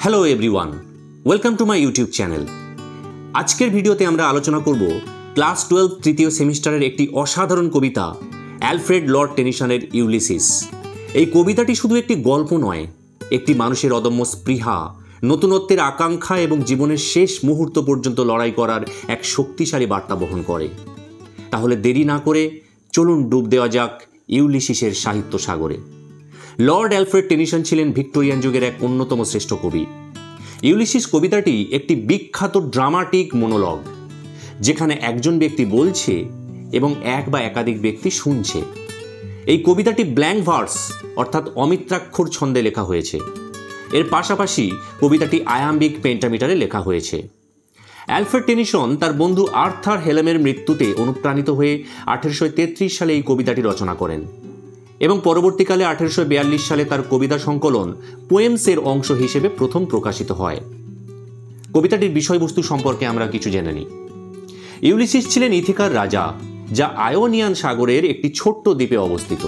Hello everyone, welcome to my YouTube channel. আজকের ভিডিওতে আমরা আলোচনা করব ক্লাস 12 তৃতীয় সেমিস্টারের একটি অসাধারণ কবিতা অ্যালফ্রেড লর্ড টেনিসনের ইউলিসিস। এই কবিতাটি শুধু একটি গল্প নয়, একটি মানুষের অদম্য স্পৃহা, নতুনত্বের আকাঙ্ক্ষা এবং জীবনের শেষ মুহূর্ত পর্যন্ত লড়াই করার এক শক্তিশালী বার্তা বহন করে। তাহলে দেরি না করে চলুন ডুব দেওয়া যাক ইউলিসিসের সাহিত্য সাগরে। লর্ড অ্যালফ্রেড টেনিসন ছিলেন ভিক্টোরিয়ান যুগের এক অন্যতম শ্রেষ্ঠ কবি। ইউলিসিস কবিতাটি একটি বিখ্যাত ড্রামাটিক মনোলগ, যেখানে একজন ব্যক্তি বলছে এবং এক বা একাধিক ব্যক্তি শুনছে। এই কবিতাটি ব্ল্যাঙ্ক ভার্স অর্থাৎ অমিত্রাক্ষর ছন্দে লেখা হয়েছে। এর পাশাপাশি কবিতাটি আয়াম্বিক পেন্টামিটারে লেখা হয়েছে। অ্যালফ্রেড টেনিসন তার বন্ধু আর্থার হেলেমের মৃত্যুতে অনুপ্রাণিত হয়ে 1833 সালে এই কবিতাটি রচনা করেন এবং পরবর্তীকালে 1842 সালে তার কবিতা সংকলন পোয়েমসের অংশ হিসেবে প্রথম প্রকাশিত হয়। কবিতাটির বিষয়বস্তু সম্পর্কে আমরা কিছু জেনে নিই। ইউলিসিস ছিলেন ইথিকার রাজা, যা আয়োনিয়ান সাগরের একটি ছোট্ট দ্বীপে অবস্থিত।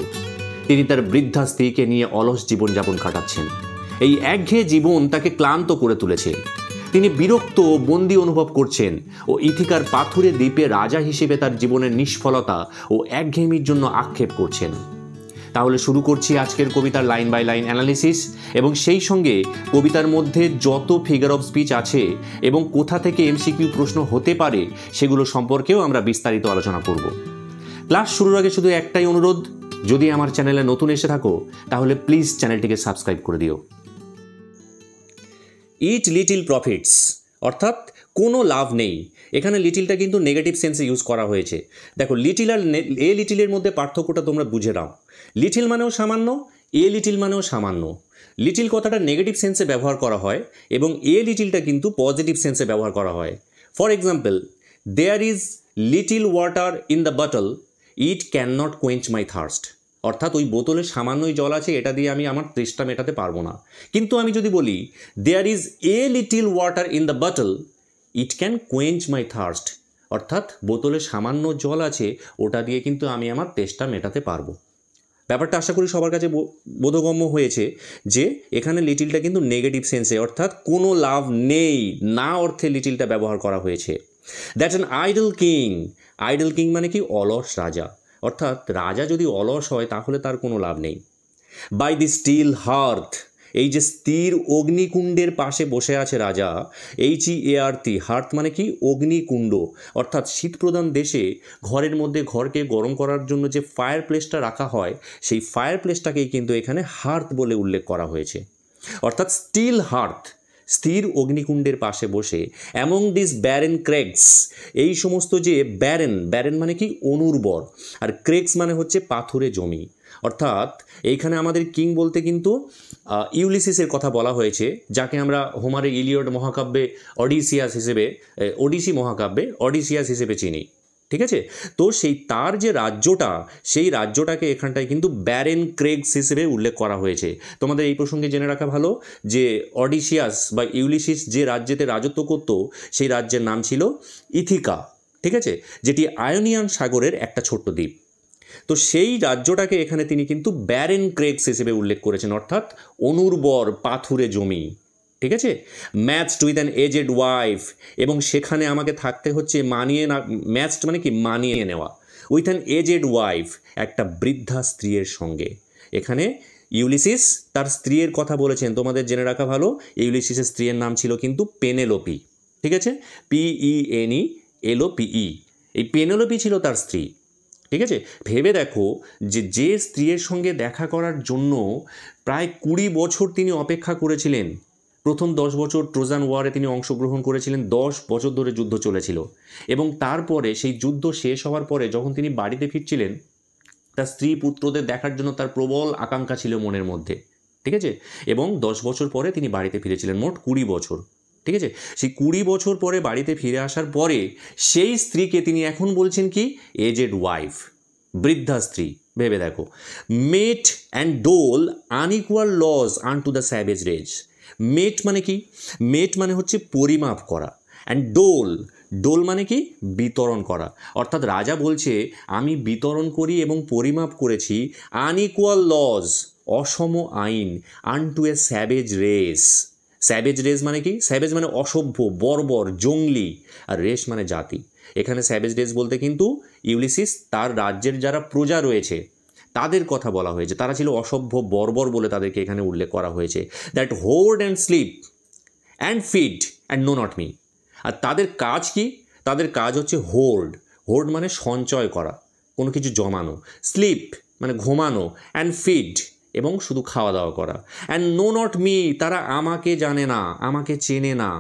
তিনি তার বৃদ্ধা স্ত্রীকে নিয়ে অলস জীবনযাপন কাটাচ্ছেন। এই একঘেয়ে জীবন তাকে ক্লান্ত করে তুলেছে। তিনি বিরক্ত ও বন্দী অনুভব করছেন ও ইথিকার পাথুরে দ্বীপে রাজা হিসেবে তার জীবনের নিষ্ফলতা ও একঘেয়েমির জন্য আক্ষেপ করছেন। তাহলে শুরু করছি আজকের কবিতার লাইন বাই লাইন অ্যানালিসিস, এবং সেই সঙ্গে কবিতার মধ্যে যত ফিগার অফ স্পিচ আছে এবং কোথা থেকে এমসিকিউ প্রশ্ন হতে পারে সেগুলো সম্পর্কেও আমরা বিস্তারিত আলোচনা করব। ক্লাস শুরুর আগে শুধু একটাই অনুরোধ, যদি আমার চ্যানেলে নতুন এসে থাকো তাহলে প্লিজ চ্যানেলটিকে সাবস্ক্রাইব করে দিও। ইট লিটিল প্রফিটস অর্থাৎ কোনো লাভ নেই। এখানে লিটিলটা কিন্তু নেগেটিভ সেন্সে ইউজ করা হয়েছে। দেখো, লিটিল আর এ লিটিলের মধ্যে পার্থক্যটা তোমরা বুঝে নাও। লিটিল মানেও সামান্য, এ লিটিল মানেও সামান্য। লিটিল কথাটা নেগেটিভ সেন্সে ব্যবহার করা হয় এবং এ লিটিলটা কিন্তু পজিটিভ সেন্সে ব্যবহার করা হয়। For example, there is little water in the bottle, it can not quench my thirst. অর্থাৎ ওই বোতলে সামান্যই জল আছে, এটা দিয়ে আমি আমার তৃষ্ণা মেটাতে পারবো না। কিন্তু আমি যদি বলি there is a little water in the bottle, it can quench my thirst, অর্থাৎ বোতলে সামান্য জল আছে, ওটা দিয়ে কিন্তু আমি আমার তেষ্টা মেটাতে পারবো। ব্যাপারটা আশা করি সবার কাছে বোধগম্য হয়েছে যে এখানে লিটিলটা কিন্তু নেগেটিভ সেন্সে অর্থাৎ কোনো লাভ নেই না অর্থে লিটিলটা ব্যবহার করা হয়েছে। That's an idol king. Idol king মানে কি? অলস রাজা। অর্থাৎ রাজা যদি অলস হয় তাহলে তার কোনো লাভ নেই। বাই দি স্টিল হার্থ, এই যে স্থির অগ্নিকুণ্ডের পাশে বসে আছে রাজা, HEART, হার্থ মানে কি? অগ্নিকুণ্ড। অর্থাৎ শীতপ্রধান দেশে ঘরের মধ্যে ঘরকে গরম করার জন্য যে ফায়ার প্লেসটা রাখা হয়, সেই ফায়ার প্লেসটাকেই কিন্তু এখানে হার্থ বলে উল্লেখ করা হয়েছে। অর্থাৎ স্টিল হার্থ, স্থির অগ্নিকুণ্ডের পাশে বসে, অ্যামং দিস ব্যারেন ক্রেগস, এই সমস্ত যে ব্যারেন মানে কি? অনুর্বর, আর ক্রেগস মানে হচ্ছে পাথুরে জমি। অর্থাৎ এইখানে আমাদের কিং বলতে কিন্তু ইউলিসিসের কথা বলা হয়েছে, যাকে আমরা হোমারের ইলিয়ড মহাকাব্যে ওডিসি মহাকাব্যে অডিসিয়াস হিসেবে চিনি। ঠিক আছে? তো সেই তার যে রাজ্যটা, সেই রাজ্যটাকে এখানটায় কিন্তু ব্যারেন ক্রেগস হিসেবে উল্লেখ করা হয়েছে। তোমাদের এই প্রসঙ্গে জেনে রাখা ভালো যে অডিসিয়াস বা ইউলিসিস যে রাজ্যেতে রাজত্ব করত, সেই রাজ্যের নাম ছিল ইথিকা। ঠিক আছে? যেটি আয়োনিয়ান সাগরের একটা ছোট্ট দ্বীপ। তো সেই রাজ্যটাকে এখানে তিনি কিন্তু ব্যারেন ক্রেগস হিসেবে উল্লেখ করেছেন, অর্থাৎ অনুর্বর পাথুরে জমি। ঠিক আছে? Matched with an aged wife, এবং সেখানে আমাকে থাকতে হচ্ছে ম্যাচড মানে কি? মানিয়ে নেওয়া। উইথ অ্যান এজেড ওয়াইফ, একটা বৃদ্ধা স্ত্রীর সঙ্গে। এখানে ইউলিসিস তার স্ত্রীর কথা বলেছেন। তোমাদের জেনে রাখা ভালো, ইউলিসিসের স্ত্রীর নাম ছিল কিন্তু পেনেলোপি। ঠিক আছে? PENELOPE, এই পেনেলোপি ছিল তার স্ত্রী। ঠিক আছে? ভেবে দেখো যে স্ত্রীর সঙ্গে দেখা করার জন্য প্রায় 20 বছর তিনি অপেক্ষা করেছিলেন। প্রথম 10 বছর ট্রোজান ওয়ারে তিনি অংশগ্রহণ করেছিলেন, 10 বছর ধরে যুদ্ধ চলেছিল, এবং তারপরে সেই যুদ্ধ শেষ হওয়ার পরে যখন তিনি বাড়িতে ফিরছিলেন, তার স্ত্রী পুত্রদের দেখার জন্য তার প্রবল আকাঙ্ক্ষা ছিল মনের মধ্যে। ঠিক আছে? এবং 10 বছর পরে তিনি বাড়িতে ফিরেছিলেন, মোট 20 বছর। ঠিক আছে? সেই 20 বছর পরে বাড়িতে ফিরে আসার পরে সেই স্ত্রীকে তিনি এখন বলছেন কি? এজেড ওয়াইফ, বৃদ্ধা স্ত্রী। ভেবে দেখো, mete and dole unequal laws unto the savage race. Mete মানে কি? মেট মানে হচ্ছে পরিমাপ করা, অ্যান্ড ডোল মানে কি? বিতরণ করা। অর্থাৎ রাজা বলছে আমি বিতরণ করি এবং পরিমাপ করেছি আনইকুয়াল লজ, অসম আইন, আনটু এ স্যাভেজ রেস, স্যাভেজ রেস মানে কি? স্যাভেজ মানে অসভ্য, বর্বর, জঙ্গলি, আর রেস মানে জাতি। এখানে স্যাভেজ রেস বলতে কিন্তু ইউলিসিস তার রাজ্যের যারা প্রজা রয়েছে তাদের কথা বলা হয়েছে। তারা ছিল অসভ্য, বর্বর বলে তাদেরকে এখানে উল্লেখ করা হয়েছে। That hoard and sleep and feed and know not me. আর তাদের কাজ কি? তাদের কাজ হচ্ছে হোর্ড। হোর্ড মানে সঞ্চয় করা, কোনো কিছু জমানো। স্লিপ মানে ঘুমানো। অ্যান্ড ফিড এবং শুধু খাওয়া দাওয়া করা। অ্যান্ড নো নট মি, তারা আমাকে জানে না, আমাকে চেনে না।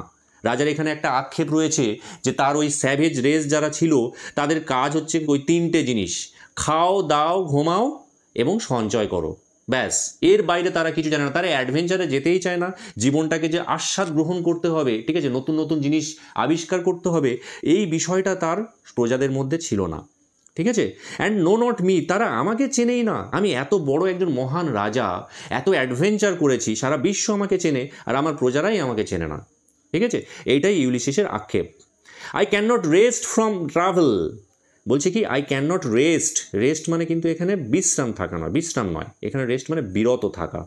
রাজার এখানে একটা আক্ষেপ রয়েছে যে তার ওই স্যাভেজ রেস যারা ছিল তাদের কাজ হচ্ছে ওই তিনটে জিনিস: খাও দাও ঘুমাও এবং সঞ্চয় করো, ব্যাস। এর বাইরে তারা কিছু জানে না। তারা অ্যাডভেঞ্চারে যেতেই চায় না। জীবনটাকে যে আস্বাদ গ্রহণ করতে হবে, ঠিক আছে, নতুন নতুন জিনিস আবিষ্কার করতে হবে, এই বিষয়টা তার প্রজাদের মধ্যে ছিল না, ঠিক আছে। অ্যান্ড নো নট মি, তারা আমাকে চেনেই না। আমি এত বড় একজন মহান রাজা, এত অ্যাডভেঞ্চার করেছি, সারা বিশ্ব আমাকে চেনে, আর আমার প্রজারাই আমাকে চেনে না, ঠিক আছে। এইটাই ইউলিসিসের আক্ষেপ। I can not rest from travel. বলছে কি I can not rest. Rest মানে কিন্তু এখানে বিশ্রাম থাকা নয়, বিশ্রাম নয়, এখানে রেস্ট মানে বিরত থাকা।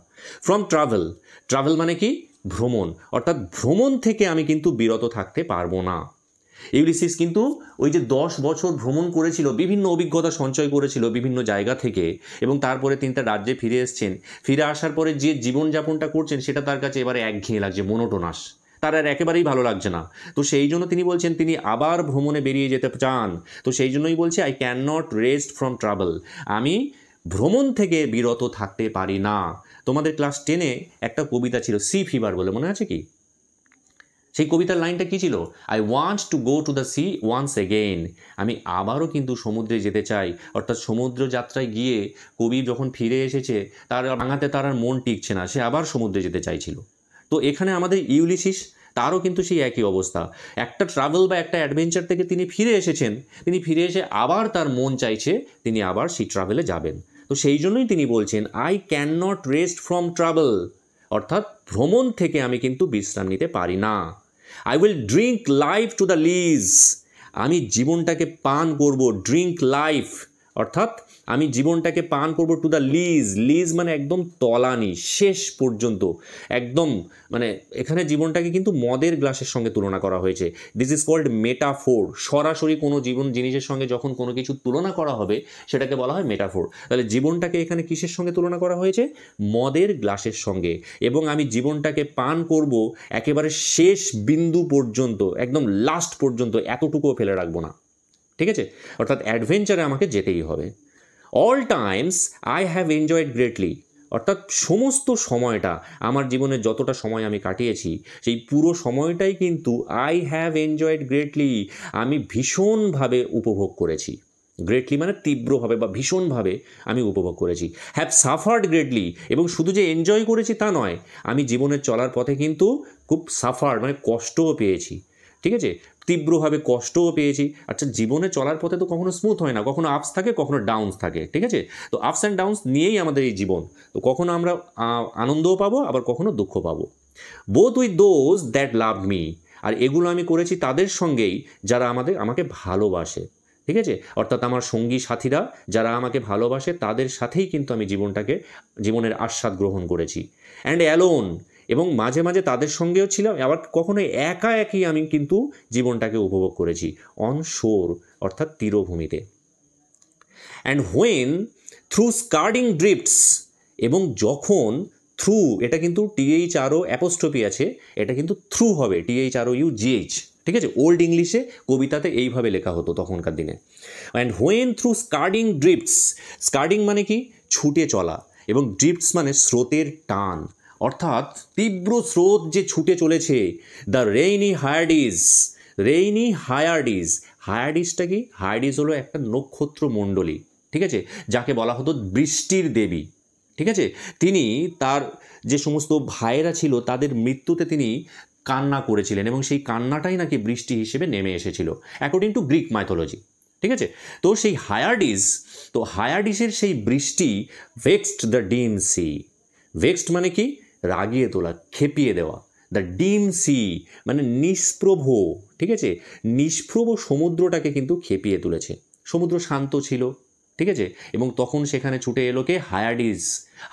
ফ্রম ট্রাভেল, ট্রাভেল মানে কি? ভ্রমণ। অর্থাৎ ভ্রমণ থেকে আমি কিন্তু বিরত থাকতে পারবো না। ইউলিসিস কিন্তু ওই যে 10 বছর ভ্রমণ করেছিল, বিভিন্ন অভিজ্ঞতা সঞ্চয় করেছিল বিভিন্ন জায়গা থেকে, এবং তারপরে তিনি তার রাজ্যে ফিরে এসছেন। ফিরে আসার পরে যে জীবনযাপনটা করছেন সেটা তার কাছে এবারে একঘেয়ে লাগছে, মোনোটোনাস, তার আর একেবারেই ভালো লাগছে না। তো সেই জন্য তিনি বলছেন তিনি আবার ভ্রমণে বেরিয়ে যেতে চান। তো সেই জন্যই বলছে I can not rest from travel, আমি ভ্রমণ থেকে বিরত থাকতে পারি না। তোমাদের ক্লাস 10-এ একটা কবিতা ছিল সি ফিভার বলে, মনে আছে কি? সেই কবিতার লাইনটা কী ছিল? I want to go to the sea once again. আমি আবারও কিন্তু সমুদ্রে যেতে চাই। অর্থাৎ সমুদ্র যাত্রায় গিয়ে কবি যখন ফিরে এসেছে, তার ভাঙাতে তার আর মন টিকছে না, সে আবার সমুদ্রে যেতে চাইছিল। তো এখানে আমাদের ইউলিসিস, তারও কিন্তু সেই একই অবস্থা। একটা ট্রাভেল বা একটা অ্যাডভেঞ্চার থেকে তিনি ফিরে এসেছেন, তিনি ফিরে এসে আবার তার মন চাইছে তিনি আবার সেই ট্রাভেলে যাবেন। তো সেই জন্যই তিনি বলছেন I can not rest from travel, অর্থাৎ ভ্রমণ থেকে আমি কিন্তু বিশ্রাম নিতে পারি না। I will drink life to the lees, আমি জীবনটাকে পান করব। ড্রিঙ্ক লাইফ অর্থাৎ আমি জীবনটাকে পান করব টু দ্য লিজ। লিজ মানে একদম তলানি, শেষ পর্যন্ত একদম, মানে এখানে জীবনটাকে কিন্তু মদের গ্লাসের সঙ্গে তুলনা করা হয়েছে। This is called metaphor. সরাসরি কোনো জিনিসের সঙ্গে যখন কোনো কিছু তুলনা করা হবে সেটাকে বলা হয় মেটাফোর। তাহলে জীবনটাকে এখানে কিসের সঙ্গে তুলনা করা হয়েছে? মদের গ্লাসের সঙ্গে। এবং আমি জীবনটাকে পান করব একেবারে শেষ বিন্দু পর্যন্ত, একদম লাস্ট পর্যন্ত, এতটুকুও ফেলে রাখবো না, ঠিক আছে। অর্থাৎ অ্যাডভেঞ্চারে আমাকে যেতেই হবে। All Times I have enjoyed greatly, অর্থাৎ সমস্ত সময়টা, আমার জীবনে যতটা সময় আমি কাটিয়েছি সেই পুরো সময়টাই কিন্তু আই হ্যাভ এনজয়েড গ্রেটলি, আমি ভীষণভাবে উপভোগ করেছি। গ্রেটলি মানে তীব্রভাবে বা ভীষণভাবে আমি উপভোগ করেছি। হ্যাভ সাফার্ড গ্রেটলি, এবং শুধু যে এনজয় করেছি তা নয়, আমি জীবনের চলার পথে কিন্তু খুব সাফার্ড মানে কষ্টও পেয়েছি, ঠিক আছে, তীব্রভাবে কষ্টও পেয়েছি। আচ্ছা, জীবনে চলার পথে তো কখনো স্মুথ হয় না, কখনো আপস থাকে, কখনো ডাউনস থাকে, ঠিক আছে। তো আপস অ্যান্ড ডাউনস নিয়েই আমাদের এই জীবন। তো কখনো আমরা আনন্দও পাবো, আবার কখনো দুঃখ পাবো। Both with those that love me, আর এগুলো আমি করেছি তাদের সঙ্গেই যারা আমাকে ভালোবাসে, ঠিক আছে। অর্থাৎ আমার সঙ্গী সাথীরা যারা আমাকে ভালোবাসে তাদের সাথেই কিন্তু আমি জীবনের আস্বাদ গ্রহণ করেছি। অ্যান্ড অ্যালোন, এবং মাঝে মাঝে তাদের সঙ্গেও ছিলাম, আবার কখনো একা একই আমি কিন্তু জীবনটাকে উপভোগ করেছি। অন শোর অর্থাৎ তীরভূমিতে। অ্যান্ড হোয়েন থ্রু স্কার্ডিং ড্রিফটস, এবং যখন থ্রু, এটা কিন্তু THRO অ্যাপোস্ট্রফি আছে, এটা কিন্তু থ্রু হবে, THROUGH, ঠিক আছে। ওল্ড ইংলিশে কবিতাতে এইভাবে লেখা হতো তখনকার দিনে। অ্যান্ড হোয়েন থ্রু স্কার্ডিং ড্রিফটস, স্কার্ডিং মানে কি? ছুটে চলা, এবং ড্রিফটস মানে স্রোতের টান, অর্থাৎ তীব্র স্রোত যে ছুটে চলেছে। দ্য রেইনি হায়ার্ডিস, রেইনি হায়ার্ডিস, হায়ার্ডিসটা কি? হায়ার্ডিস হলো একটা নক্ষত্র মণ্ডলী, ঠিক আছে, যাকে বলা হতো বৃষ্টির দেবী, ঠিক আছে। তিনি তার যে সমস্ত ভাইয়েরা ছিল তাদের মৃত্যুতে তিনি কান্না করেছিলেন, এবং সেই কান্নাটাই নাকি বৃষ্টি হিসেবে নেমে এসেছিল অ্যাকর্ডিং টু গ্রিক মাইথোলজি, ঠিক আছে। তো সেই হায়ার্ডিস, তো হায়ার্ডিসের সেই বৃষ্টি ভেক্সড দ্য ডিম সি। ভেক্সড মানে কি? রাগিয়ে তোলা, খেপিয়ে দেওয়া। দ্য ডিম সি মানে নিষ্প্রভ, ঠিক আছে, নিষ্প্রভ সমুদ্রটাকে কিন্তু খেপিয়ে তুলেছে। সমুদ্র শান্ত ছিল, ঠিক আছে, এবং তখন সেখানে ছুটে এলো কে? হায়ার্ডিস।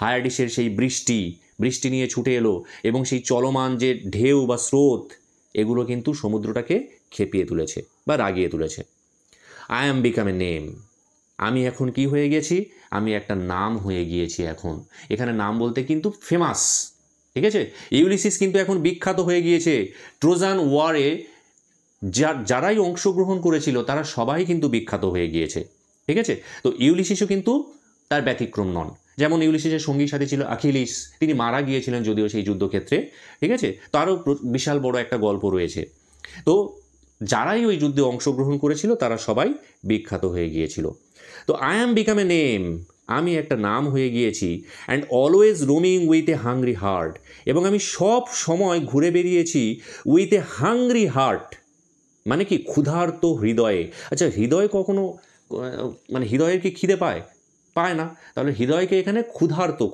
হায়ার্ডিসের সেই বৃষ্টি বৃষ্টি নিয়ে ছুটে এলো এবং সেই চলমান যে ঢেউ বা স্রোত এগুলো কিন্তু সমুদ্রটাকে খেপিয়ে তুলেছে বা রাগিয়ে তুলেছে। I am become a name, আমি এখন কি হয়ে গেছি, আমি একটা নাম হয়ে গিয়েছি এখন। এখানে নাম বলতে কিন্তু ফেমাস, ঠিক আছে। ইউলিসিস কিন্তু এখন বিখ্যাত হয়ে গিয়েছে। ট্রোজান ওয়ারে যারাই অংশগ্রহণ করেছিল তারা সবাই কিন্তু বিখ্যাত হয়ে গিয়েছে, ঠিক আছে। তো ইউলিসিসও কিন্তু তার ব্যতিক্রম নন। যেমন ইউলিসিসের সঙ্গী সাথী ছিল আখিলিস, তিনি মারা গিয়েছিলেন যদিও সেই যুদ্ধক্ষেত্রে, ঠিক আছে। তারও বিশাল বড় একটা গল্প রয়েছে। তো যারাই ওই যুদ্ধে অংশগ্রহণ করেছিল তারা সবাই বিখ্যাত হয়ে গিয়েছিল। তো I am become a name, আমি একটা নাম হয়ে গিয়েছি। And always roaming with a hungry heart, এবং আমি সব সময় ঘুরে বেরিয়েছি উইথ এ হাংরি হার্ট, মানে কি ক্ষুধার্ত হৃদয়ে। আচ্ছা, হৃদয় কখনো মানে হৃদয়ের কি খিদে পায়? পায় না। তাহলে হৃদয়কে এখানে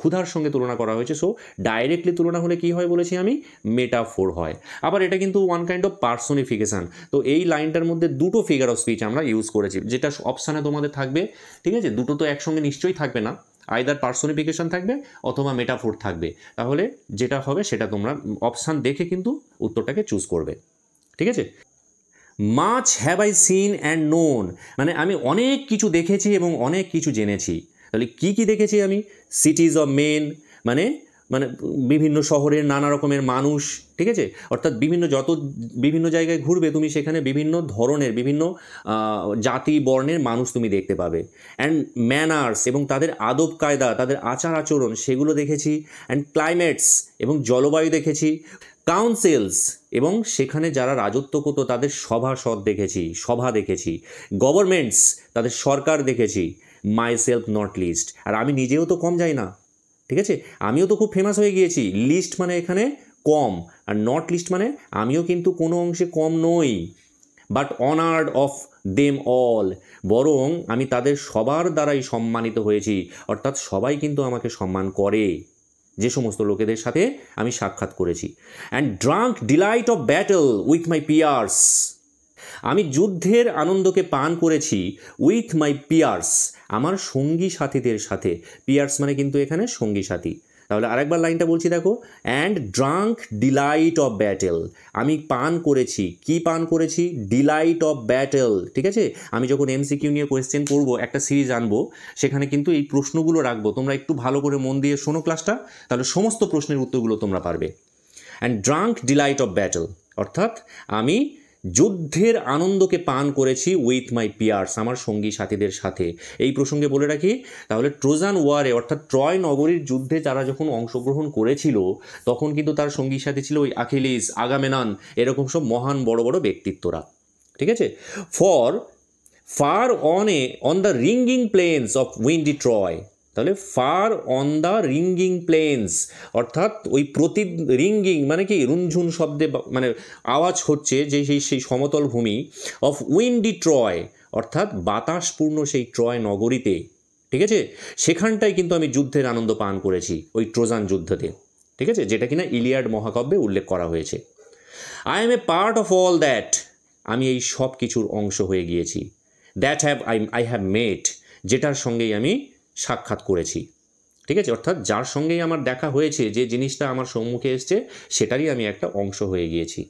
ক্ষুধার সঙ্গে তুলনা করা হয়েছে। সো ডাইরেক্টলি তুলনা হলে কি হয় বলেছি আমি, মেটাফোর হয়। আবার এটা কিন্তু ওয়ান কাইন্ড অফ পার্সোনিফিকেশান। তো এই লাইনটার মধ্যে দুটো ফিগার অফ স্পিচ আমরা ইউজ করেছি, যেটা অপশানে তোমাদের থাকবে, ঠিক আছে। দুটো তো একসঙ্গে নিশ্চয়ই থাকবে না, আইদার পার্সোনিফিকেশান থাকবে অথবা মেটাফোর থাকবে। তাহলে যেটা হবে সেটা তোমরা অপশান দেখে কিন্তু উত্তরটাকে চুজ করবে, ঠিক আছে। Much have I seen and known, মানে আমি অনেক কিছু দেখেছি এবং অনেক কিছু জেনেছি। তাহলে কি কি দেখেছি আমি? সিটিজ অফ মেন, মানে মানে বিভিন্ন শহরের নানা রকমের মানুষ, ঠিক আছে। অর্থাৎ বিভিন্ন জায়গায় ঘুরবে তুমি, সেখানে বিভিন্ন ধরনের বিভিন্ন জাতি বর্ণের মানুষ তুমি দেখতে পাবে। অ্যান্ড ম্যানার্স, এবং তাদের আদব কায়দা, তাদের আচার আচরণ, সেগুলো দেখেছি। অ্যান্ড ক্লাইমেটস, এবং জলবায়ু দেখেছি। কাউন্সিলস, এবং সেখানে যারা রাজত্ব করতো তাদের সভা দেখেছি। গভর্নমেন্টস, তাদের সরকার দেখেছি। মাই সেলফ নট লিস্ট, আর আমি নিজেও তো কম যাই না, ঠিক আছে। আমিও তো খুব ফেমাস হয়ে গিয়েছি। লিস্ট মানে এখানে কম, আর নট লিস্ট মানে আমিও কিন্তু কোনো অংশে কম নই। But honoured of them all, বরং আমি তাদের সবার দ্বারাই সম্মানিত হয়েছি। অর্থাৎ সবাই কিন্তু আমাকে সম্মান করে, যে সমস্ত লোকেদের সাথে আমি সাক্ষাৎ করেছি। And drunk delight of battle with my peers, আমি যুদ্ধের আনন্দকে পান করেছি উইথ মাই পিয়ার্স, আমার সঙ্গী সাথীদের সাথে। পিয়ার্স মানে কিন্তু এখানে সঙ্গী সাথী। তাহলে আরেকবার লাইনটা বলছি দেখো, and drunk delight of battle, আমি পান করেছি, কি পান করেছি? ডিলাইট অফ ব্যাটেল, ঠিক আছে। আমি যখন এমসিকিউ নিয়ে কোয়েশ্চেন করবো, একটা সিরিজ আনবো, সেখানে কিন্তু এই প্রশ্নগুলো রাখবো। তোমরা একটু ভালো করে মন দিয়ে শোনো ক্লাসটা, তাহলে সমস্ত প্রশ্নের উত্তরগুলো তোমরা পারবে। And drunk delight of battle, অর্থাৎ আমি যুদ্ধের আনন্দকে পান করেছি উইথ মাই পিয়ার্স, আমার সঙ্গী সাথীদের সাথে। এই প্রসঙ্গে বলে রাখি, তাহলে ট্রোজান ওয়ারে অর্থাৎ ট্রয় নগরীর যুদ্ধে যারা যখন অংশগ্রহণ করেছিল, তখন কিন্তু তার সঙ্গী সাথী ছিল ওই আখিলিস, আগামেমনন, এরকম সব মহান বড় বড় ব্যক্তিত্বরা, ঠিক আছে। Far on the ringing plains of windy Troy, তাহলে far on the ringing plains, অর্থাৎ ওই রিঙ্গিং মানে কি, রুনঝুন শব্দে মানে আওয়াজ হচ্ছে যে সেই সমতল ভূমি, অফ উইন্ডি ট্রয়, অর্থাৎ বাতাসপূর্ণ সেই ট্রয় নগরীতে, ঠিক আছে। সেখানটায় কিন্তু আমি যুদ্ধের আনন্দ পান করেছি, ওই ট্রোজান যুদ্ধতে, ঠিক আছে, যেটা কিনা ইলিয়াড মহাকাব্যে উল্লেখ করা হয়েছে। I M A part of all that, আমি এই সব কিছুর অংশ হয়ে গিয়েছি। দ্যাট আই হ্যাভ মেট, যেটার সঙ্গেই আমি সাক্ষাৎ করেছি, ঠিক আছে। অর্থাৎ যার সঙ্গেই আমার দেখা হয়েছে, যে জিনিসটা আমার সম্মুখে এসছে, সেটারই আমি একটা অংশ হয়ে গিয়েছি।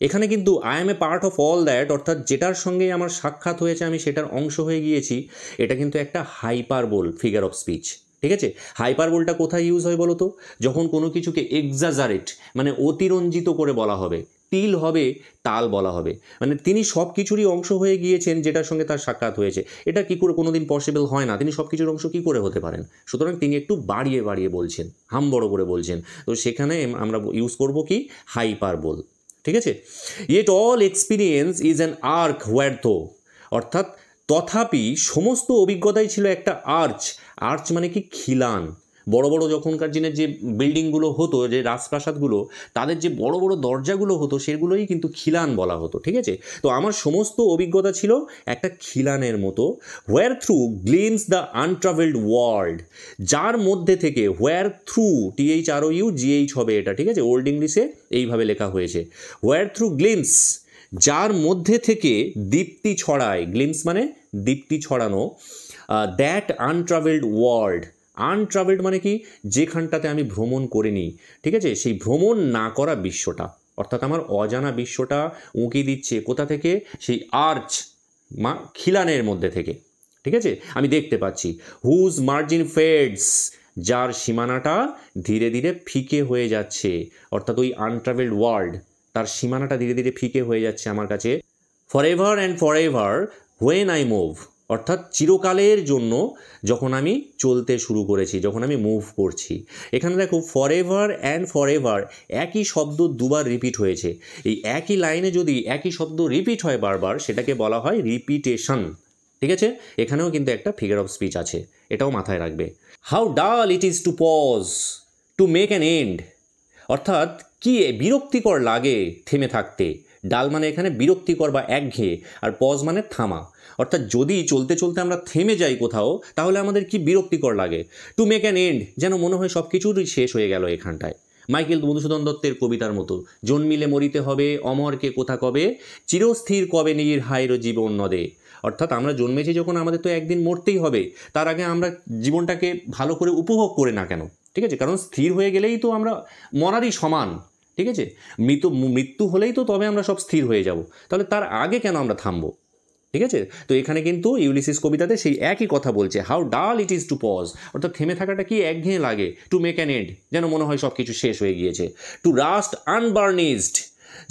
এখানে কিন্তু I M A part of all that, অর্থাৎ যেটার সঙ্গেই আমার সাক্ষাৎ হয়েছে আমি সেটার অংশ হয়ে গিয়েছি, এটা কিন্তু একটা হাইপারবোল ফিগার অফ স্পিচ, ঠিক আছে। হাইপারবোলটা কোথায় ইউজ হয় বলো তো? যখন কোনো কিছুকে এক্সাজারেট মানে অতিরঞ্জিত করে বলা হবে, তিল হবে, তাল বলা হবে, মানে তিনি সব কিছুরই অংশ হয়ে গিয়েছেন যেটার সঙ্গে তার সাক্ষাৎ হয়েছে। এটা কি করে কোনোদিন পসিবল হয় না, তিনি সব কিছুর অংশ কি করে হতে পারেন? সুতরাং তিনি একটু বাড়িয়ে বাড়িয়ে বলছেন, বড় করে বলছেন। তো সেখানে আমরা ইউজ করব কি, হাইপারবোল, ঠিক আছে। Yet all experience is an arch wherethrough, অর্থাৎ তথাপি সমস্ত অভিজ্ঞতাই ছিল একটা আর্চ মানে কি, খিলান। বড় বড় যখনকার দিনের যে বিল্ডিংগুলো হতো, যে রাজপ্রাসাদগুলো, তাদের যে বড় বড় দরজাগুলো হতো, সেগুলোই কিন্তু খিলান বলা হতো, ঠিক আছে। তো আমার সমস্ত অভিজ্ঞতা ছিল একটা খিলানের মতো। হোয়ার থ্রু গ্লিমস দ্য আনট্রাভেলড ওয়ার্ল্ড, যার মধ্যে থেকে, হোয়ার থ্রু, THROUGH হবে এটা, ঠিক আছে। ওল্ড ইংলিশে এইভাবে লেখা হয়েছে, হোয়ার থ্রু গ্লিমস, যার মধ্যে থেকে দীপ্তি ছড়ায়, গ্লিমস মানে দীপ্তি ছড়ানো, দ্যাট আনট্রাভেলড ওয়ার্ল্ড, আনট্রাভেলড মানে কি, যেখানটাতে আমি ভ্রমণ করিনি, ঠিক আছে, সেই ভ্রমণ না করা বিশ্বটা, অর্থাৎ আমার অজানা বিশ্বটা উঁকি দিচ্ছে কোথা থেকে, সেই আর্চ খিলানের মধ্যে থেকে, ঠিক আছে, আমি দেখতে পাচ্ছি। হুজ মার্জিন ফেডস, যার সীমানাটা ধীরে ধীরে ফিকে হয়ে যাচ্ছে, অর্থাৎ ওই আনট্রাভেলড ওয়ার্ল্ড, তার সীমানাটা ধীরে ধীরে ফিকে হয়ে যাচ্ছে আমার কাছে। For ever and for ever when I move, অর্থাৎ চিরকালের জন্য যখন আমি চলতে শুরু করেছি, যখন আমি মুভ করছি। এখানে দেখো for ever and for ever একই শব্দ দুবার রিপিট হয়েছে। এই একই লাইনে যদি একই শব্দ রিপিট হয় বারবার, সেটাকে বলা হয় রিপিটেশন, ঠিক আছে। এখানেও কিন্তু একটা ফিগার অফ স্পিচ আছে, এটাও মাথায় রাখবে। How dull it is to pause to make an end, অর্থাৎ কি বিরক্তিকর লাগে থেমে থাকতে। ডাল মানে এখানে বিরক্তিকর বা একঘেয়ে, আর পজ মানে থামা, অর্থাৎ যদি চলতে চলতে আমরা থেমে যাই কোথাও, তাহলে আমাদের কি বিরক্তিকর লাগে। টু মেক অ্যান এন্ড, যেন মনে হয় সব কিছুরই শেষ হয়ে গেল এখানটায়। মাইকেল মধুসূদন দত্তের কবিতার মতো, জন্মিলে মরিতে হবে, অমরকে কোথা কবে, চিরস্থির কবে নির্হায়ের জীবন নদে। অর্থাৎ আমরা জন্মেছি যখন, আমাদের তো একদিন মরতেই হবে, তার আগে আমরা জীবনটাকে ভালো করে উপভোগ করে না কেন, ঠিক আছে, কারণ স্থির হয়ে গেলেই তো আমরা মরারই সমান, ঠিক আছে, মৃত্যু হলেই তো তবে আমরা সব স্থির হয়ে যাব, তাহলে তার আগে কেন আমরা থামবো, ঠিক আছে। তো এখানে কিন্তু ইউলিসিস কবিতাতে সেই একই কথা বলছে, how dull it is to pause, অর্থাৎ থেমে থাকাটা কি একঘেয়ে লাগে। টু মেক অ্যান এন্ড, যেন মনে হয় সব কিছু শেষ হয়ে গিয়েছে। টু রাস্ট আনবার্নিজড,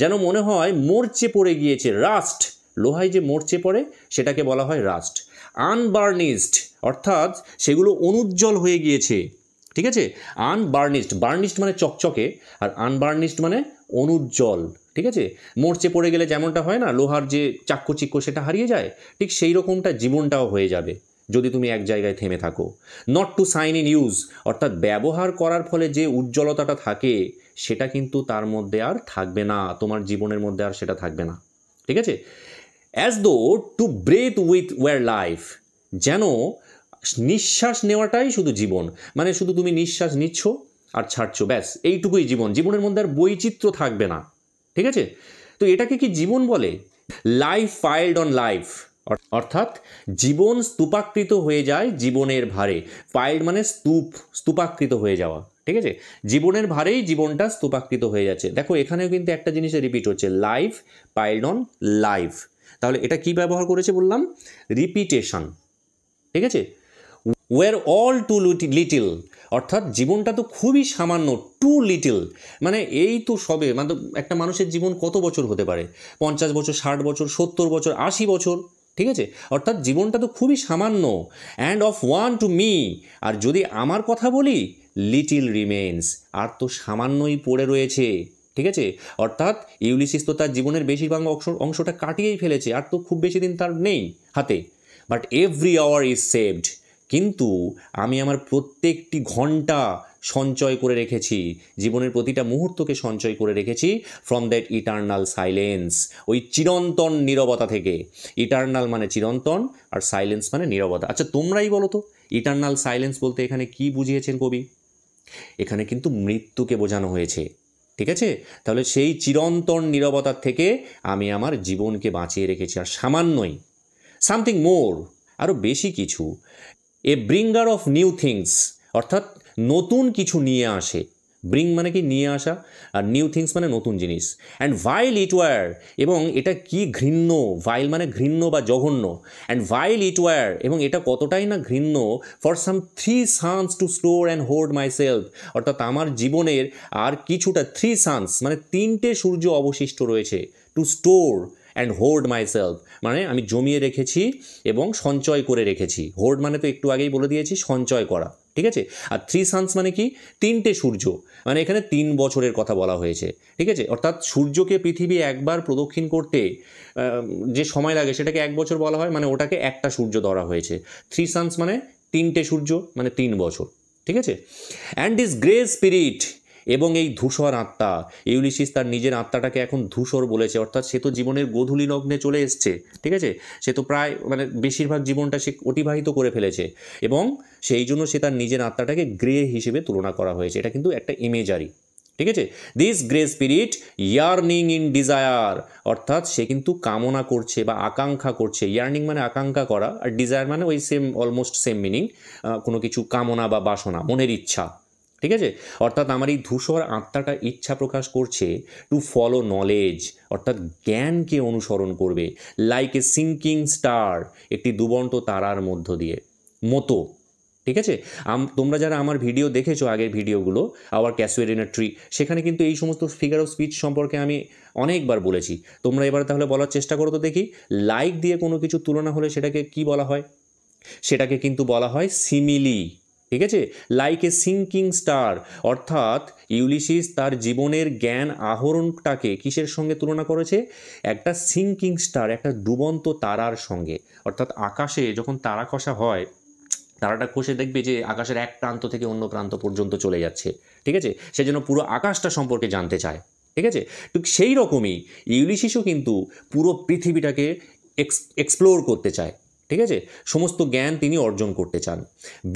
যেন মনে হয় মরচে পড়ে গিয়েছে। রাস্ট, লোহায় যে মরচে পড়ে সেটাকে বলা হয় রাস্ট। আনবার্নিজড অর্থাৎ সেগুলো অনুজ্জ্বল হয়ে গিয়েছে, ঠিক আছে। আনবার্নিশড, বার্নিশড মানে চকচকে, আর আনবার্নিশড মানে অনুজ্জ্বল, ঠিক আছে। মরচে পড়ে গেলে যেমনটা হয় না, লোহার যে চাক্কচিক্ক সেটা হারিয়ে যায়, ঠিক সেই রকমটা জীবনটাও হয়ে যাবে যদি তুমি এক জায়গায় থেমে থাকো। Not to shine in use, অর্থাৎ ব্যবহার করার ফলে যে উজ্জ্বলতাটা থাকে সেটা কিন্তু তার মধ্যে আর থাকবে না, তোমার জীবনের মধ্যে আর সেটা থাকবে না, ঠিক আছে। As though to breathe with were life, যেন নিঃশ্বাস নেওয়াটাই শুধু জীবন, মানে শুধু তুমি নিঃশ্বাস নিচ্ছ আর ছাড়ছো, ব্যাস এইটুকুই জীবন, জীবনের মধ্যে আর বৈচিত্র্য থাকবে না, ঠিক আছে। তো এটাকে কি জীবন বলে? লাইফ ফাইল্ড অন লাইফ, অর্থাৎ জীবন স্তূপাকৃত হয়ে যায় জীবনের ভারে। ফাইল্ড মানে স্তূপাকৃত হয়ে যাওয়া, ঠিক আছে, জীবনের ভারেই জীবনটা স্তূপাকৃত হয়ে যাচ্ছে। দেখো এখানেও কিন্তু একটা জিনিসে রিপিট হচ্ছে, লাইফ পাইল্ড অন লাইফ, তাহলে এটা কি ব্যবহার করেছে বললাম? রিপিটেশন, ঠিক আছে। ওয়ার অল টু লিটিল, অর্থাৎ জীবনটা তো খুবই সামান্য। টু লিটিল মানে এই তো সবে, মানে একটা মানুষের জীবন কত বছর হতে পারে? 50 বছর, 60 বছর, 70 বছর, 80 বছর, ঠিক আছে। অর্থাৎ জীবনটা তো খুবই সামান্য। And of one to me, আর যদি আমার কথা বলি, লিটিল রিমেন্স, আর তো সামান্যই পড়ে রয়েছে, ঠিক আছে। অর্থাৎ ইউলিসিস তো তার জীবনের বেশিরভাগ অংশটা কাটিয়েই ফেলেছে, আর তো খুব বেশি দিন তার নেই হাতে। But every hour is saved, কিন্তু আমি আমার প্রত্যেকটি ঘন্টা সঞ্চয় করে রেখেছি, জীবনের প্রতিটা মুহূর্তকে সঞ্চয় করে রেখেছি ফ্রম দ্যাট ইটার্নাল সাইলেন্স, ওই চিরন্তন নীরবতা থেকে। ইটার্নাল মানে চিরন্তন, আর সাইলেন্স মানে নীরবতা। আচ্ছা তোমরাই বলো তো, ইটার্নাল সাইলেন্স বলতে এখানে কি বুঝিয়েছেন কবি? এখানে কিন্তু মৃত্যুকে বোঝানো হয়েছে, ঠিক আছে। তাহলে সেই চিরন্তন নীরবতার থেকে আমি আমার জীবনকে বাঁচিয়ে রেখেছি, আর সামান্যই, সামথিং মোর, আরও বেশি কিছু। এ ব্রিঙ্গার অফ নিউ থিংস, অর্থাৎ নতুন কিছু নিয়ে আসে। ব্রিং মানে কি? নিয়ে আসা, আর নিউ থিংস মানে নতুন জিনিস। অ্যান্ড ভাইল ইট ওয়ার, এবং এটা কি ঘৃণ্য, ভাইল মানে ঘৃণ্য বা জঘন্য। অ্যান্ড ভাইল ইট ওয়ার, এবং এটা কতটাই না ঘৃণ্য। For some 3 suns to store and hold myself, অর্থাৎ আমার জীবনের আর কিছুটা, 3 সানস মানে 3টে সূর্য অবশিষ্ট রয়েছে। Two store and hold my self মানে আমি জমিয়ে রেখেছি এবং সঞ্চয় করে রেখেছি। হোল্ড মানে তো একটু আগেই বলে দিয়েছি, সঞ্চয় করা, ঠিক আছে। আর 3 সানস মানে কি? 3টে সূর্য, মানে এখানে 3 বছরের কথা বলা হয়েছে, ঠিক আছে। অর্থাৎ সূর্যকে পৃথিবী একবার প্রদক্ষিণ করতে যে সময় লাগে সেটাকে 1 বছর বলা হয়, মানে ওটাকে একটা সূর্য ধরা হয়েছে। 3 সানস মানে 3টে সূর্য, মানে 3 বছর, ঠিক আছে। অ্যান্ড দিস গ্রে স্পিরিট, এবং এই ধূসর আত্মা, ইউলিসিস তার নিজের আত্মাটাকে এখন ধূসর বলেছে, অর্থাৎ সে তো জীবনের গোধূলি লগ্নে চলে এসছে, ঠিক আছে। সে তো প্রায় মানে বেশিরভাগ জীবনটা সে অতিবাহিত করে ফেলেছে, এবং সেই জন্য সে তার নিজের আত্মাটাকে গ্রে হিসেবে তুলনা করা হয়েছে। এটা কিন্তু একটা ইমেজারি, ঠিক আছে। This grey spirit earning in desire, অর্থাৎ সে কিন্তু কামনা করছে বা আকাঙ্ক্ষা করছে। ইয়ার্নিং মানে আকাঙ্ক্ষা করা, আর ডিজায়ার মানে ওই সেম, অলমোস্ট সেম মিনিং, কোনো কিছু কামনা বা বাসনা, মনের ইচ্ছা। ঠিক আছে, অর্থাৎ আমার এই ধূসর আত্মাটা ইচ্ছা প্রকাশ করছে টু ফলো নলেজ, অর্থাৎ জ্ঞানকে অনুসরণ করবে, লাইক এ সিঙ্কিং স্টার, একটি ডুবন্ত তারার মধ্য দিয়ে মতো। ঠিক আছে, তোমরা যারা আমার ভিডিও দেখেছো, আগের ভিডিওগুলো, আওয়ার ক্যাসুয়েট ইন আ ট্রি, সেখানে কিন্তু এই সমস্ত ফিগার অফ স্পিচ সম্পর্কে আমি অনেকবার বলেছি। তোমরা এবার তাহলে বলার চেষ্টা করো তো দেখি, লাইক দিয়ে কোনো কিছু তুলনা হলে সেটাকে কি বলা হয়? সেটাকে কিন্তু বলা হয় সিমিলি। ঠিক আছে, লাইক এ সিঙ্কিং স্টার, অর্থাৎ ইউলিসিস তার জীবনের জ্ঞান আহরণটাকে কিসের সঙ্গে তুলনা করেছে? একটা সিঙ্কিং স্টার, একটা ডুবন্ত তারার সঙ্গে। অর্থাৎ আকাশে যখন তারা খসা হয়, তারাটা খসে দেখবে যে আকাশের এক প্রান্ত থেকে অন্য প্রান্ত পর্যন্ত চলে যাচ্ছে। ঠিক আছে, সেজন্য পুরো আকাশটা সম্পর্কে জানতে চায়। ঠিক আছে, ঠিক সেই রকমই ইউলিসিসও কিন্তু পুরো পৃথিবীটাকে এক্সপ্লোর করতে চায়। ঠিক আছে, সমস্ত জ্ঞান তিনি অর্জন করতে চান।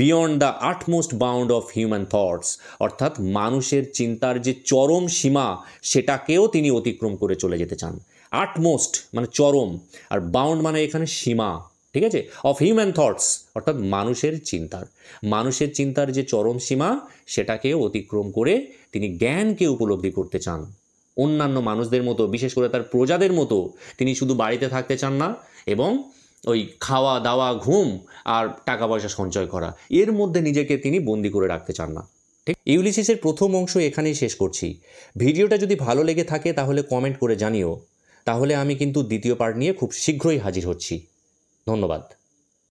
Beyond the utmost bound of human thoughts, অর্থাৎ মানুষের চিন্তার যে চরম সীমা, সেটাকেও তিনি অতিক্রম করে চলে যেতে চান। আটমোস্ট মানে চরম, আর বাউন্ড মানে এখানে সীমা। ঠিক আছে, অফ হিউম্যান থটস, অর্থাৎ মানুষের চিন্তার যে চরম সীমা, সেটাকেও অতিক্রম করে তিনি জ্ঞানকে উপলব্ধি করতে চান। অন্যান্য মানুষদের মতো, বিশেষ করে তার প্রজাদের মতো তিনি শুধু বাড়িতে থাকতে চান না, এবং ওই খাওয়া দাওয়া, ঘুম আর টাকা পয়সা সঞ্চয় করা, এর মধ্যে নিজেকে তিনি বন্দি করে রাখতে চান না। ঠিক, ইউলিসিসের প্রথম অংশ এখানেই শেষ করছি। ভিডিওটা যদি ভালো লেগে থাকে তাহলে কমেন্ট করে জানিও, তাহলে আমি কিন্তু দ্বিতীয় পার্ট নিয়ে খুব শীঘ্রই হাজির হচ্ছি। ধন্যবাদ।